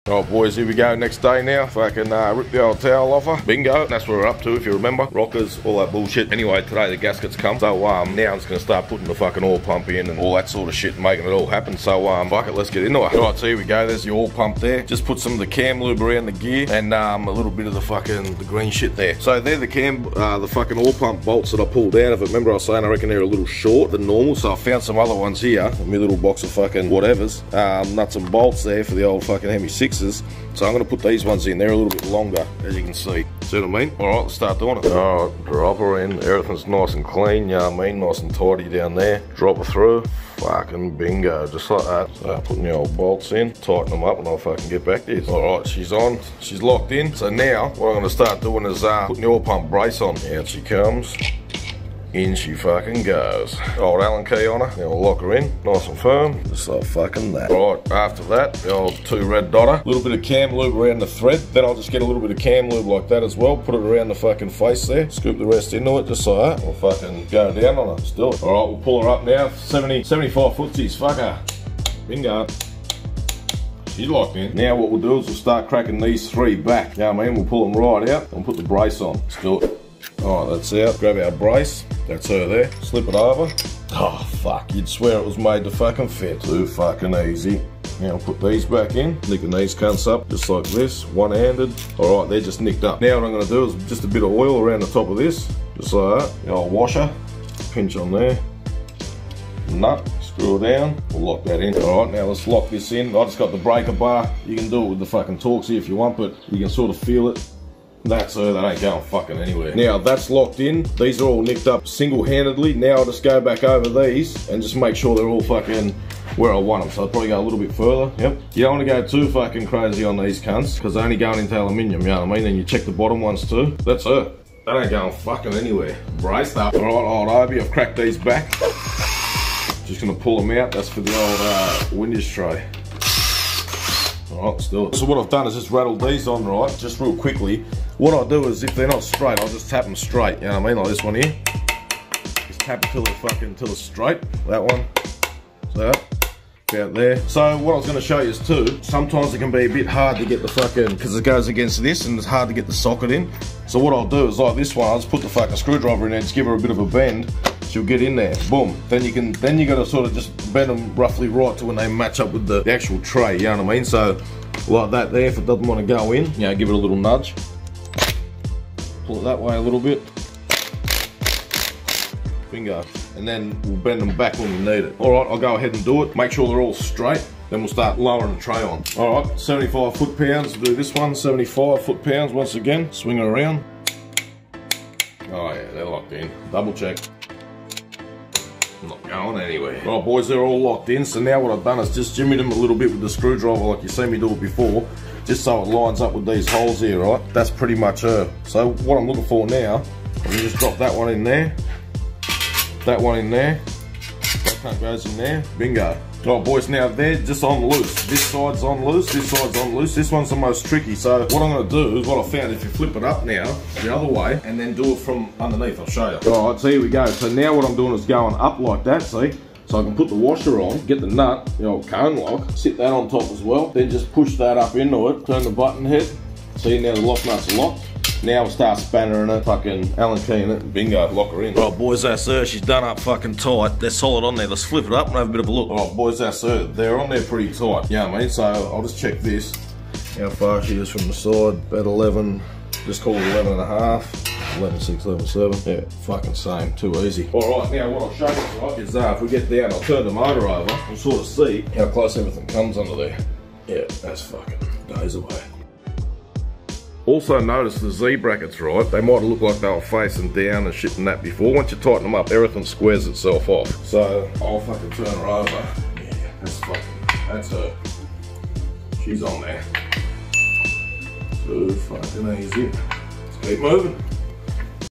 Alright boys, here we go, next day now. Fucking rip the old towel off her. Bingo, that's what we're up to if you remember. Rockers, all that bullshit. Anyway, today the gaskets come. So now I'm just gonna start putting the fucking oil pump in and all that sort of shit and making it all happen. So fuck it, let's get into it. Alright, so here we go, there's the oil pump there. Just put some of the cam lube around the gear and a little bit of the green shit there. So they're the fucking oil pump bolts that I pulled out of it. Remember I was saying I reckon they're a little short than normal, so I found some other ones here in my little box of fucking whatevers. Nuts and bolts there for the old fucking Hemi 6s. So I'm going to put these ones in. They're a little bit longer, as you can see. See what I mean? Alright, let's start doing it. Alright, drop her in. Everything's nice and clean, you know what I mean? Nice and tidy down there. Drop her through. Fucking bingo, just like that. So putting the old bolts in, tighten them up and I'll fucking get back to this. Alright, she's on, she's locked in. So now, what I'm going to start doing is putting the oil pump brace on. Out she comes. In she fucking goes. Old Allen key on her. Now we'll lock her in, nice and firm, just like fucking that. Right, after that, the old 2 red dotter. A little bit of cam lube around the thread. Then I'll just get a little bit of cam lube like that as well. Put it around the fucking face there. Scoop the rest into it, just like that. We'll fucking go down on her. Let's do it. Alright, we'll pull her up now. 75 footsies, fuck her. Bingo. She's locked in. Now what we'll do is we'll start cracking these 3 back. You know what I mean? We'll pull them right out and put the brace on. Let's do it. Alright, that's out. Grab our brace. That's her there. Slip it over. Oh, fuck. You'd swear it was made to fucking fit. Too fucking easy. Now I'll put these back in. Nicking these cunts up just like this. One-handed. Alright, they're just nicked up. Now what I'm going to do is just a bit of oil around the top of this. Just like that. The old washer. Pinch on there. Nut. Screw it down. We'll lock that in. Alright, now let's lock this in. I just got the breaker bar. You can do it with the fucking Torxie if you want, but you can sort of feel it. That's her, that ain't going fucking anywhere. Now that's locked in, these are all nicked up single-handedly. Now I'll just go back over these and just make sure they're all fucking where I want them. So I'll probably go a little bit further, yep. You don't want to go too fucking crazy on these cunts, because they're only going into aluminium, you know what I mean? And you check the bottom ones too. That's her. That ain't going fucking anywhere. Braced up. Alright, old Obi, I've cracked these back. Just gonna pull them out, that's for the old Windage tray. Alright, let's do it. So what I've done is just rattled these on, right, just real quickly. What I'll do is, if they're not straight, I'll just tap them straight, you know what I mean, like this one here. Just tap it till they're straight. That one, so, about there. So what I was going to show you is too, sometimes it can be a bit hard to get the fucking, because it goes against this and it's hard to get the socket in. So what I'll do is, like this one, I'll just put the fucking screwdriver in there, just give her a bit of a bend. She'll get in there, boom. Then you gotta sort of just bend them roughly right to when they match up with the actual tray, you know what I mean? So, like that there, if it doesn't want to go in, you know, give it a little nudge. Pull it that way a little bit. Bingo. And then we'll bend them back when we need it. All right, I'll go ahead and do it. Make sure they're all straight. Then we'll start lowering the tray on. All right, 75 foot-pounds, we'll do this one. 75 foot-pounds once again. Swing it around. Oh yeah, they're locked in. Double check. Not going anywhere. Right boys, they're all locked in, so now what I've done is just jimmied them a little bit with the screwdriver like you seen me do it before, just so it lines up with these holes here, right? That's pretty much her. So what I'm looking for now, I can just drop that one in there, that one in there, that cunt goes in there, bingo. Right boys, now they're just on loose. This side's on loose, this side's on loose. This one's the most tricky. So what I'm gonna do is what I found, if you flip it up now, the other way, and then do it from underneath, I'll show you. All right, so here we go. So now what I'm doing is going up like that, see? So I can put the washer on, get the nut, the old cone lock, sit that on top as well, then just push that up into it, turn the button head. See, now the lock nuts are locked. Now we'll start spannering it, fucking Allen key in it, bingo, lock her in. Right boys, that's her, she's done up fucking tight. They're solid on there, let's flip it up and have a bit of a look. Right boys, that's her, they're on there pretty tight. Yeah, you know I mean, so I'll just check this. How far she is from the side, about 11, just call it 11 and a half. 11.6, 11.7, yeah, fucking same, too easy. Alright, now what I'll show you, right, is if we get down, I'll turn the motor over, we'll sort of see how close everything comes under there. Yeah, that's fucking days away. Also notice the Z brackets, right, they might look like they were facing down and shit and that before. Once you tighten them up, everything squares itself off. So, I'll fucking turn her over. Yeah, that's her. She's on there. Too fucking easy. Let's keep moving.